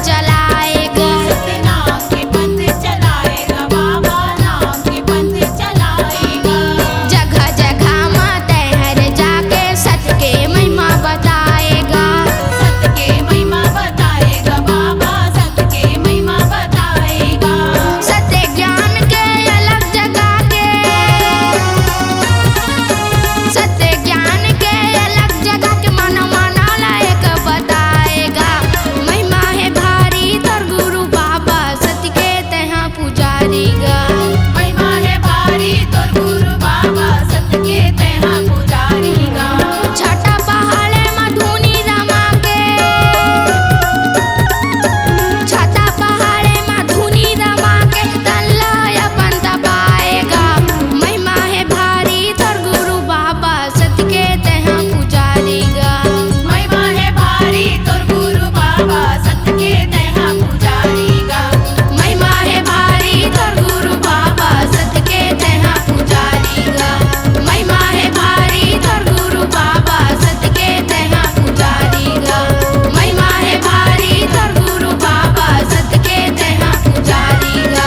चलाएगा। सतनाम के पंथ चलाएगा बाबा, नाम के पंथ चलाएगा। जगह जगह माते हर जाके सत्य के महिमा बताएगा। सत्य के महिमा बताएगा बाबा, सत्य के महिमा बताएगा। सत्य ज्ञान के अलग जगह के, सत्य ज्ञान के अलग जगह के मनमाना लायक बताएगा। महिमा है भारी तोर गुरु बाबा, सत्य के तहाँ पुजारीगा। महिमा है भारी तोर गुरु बाबा, सत्य के तहाँ पुजारीगा। छठा पहाड़े मधुनी रमा के, छठा पहाड़े मधुनी रमा के तल्ला अपन तपाएगा। महिमा है भारी तोर गुरु बाबा, सत्य के तहाँ पुजारीगा। महिमा है भारी तोर गुरु बाबा, सत्य के तहाँ पुजारीगा। महिमा है भारी तोर गुरु बाबा, सत्य के तहाँ पुजारीगा। महिमा है भारी तोर गुरु बाबा, सत्य के तहाँ पुजारीगा। महिमा है भारी तोर गुरु बाबा, सत्य के तहाँ पुजारीगा।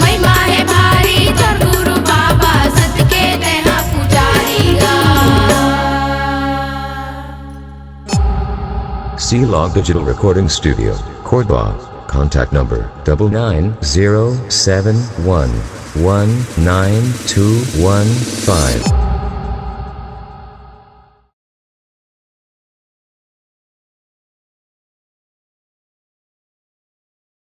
महिमा है भारी तोर गुरु बाबा, सत्य के तहाँ पुजारीगा। C-Log Digital Recording Studio, Cordoba. Contact number 99071192115.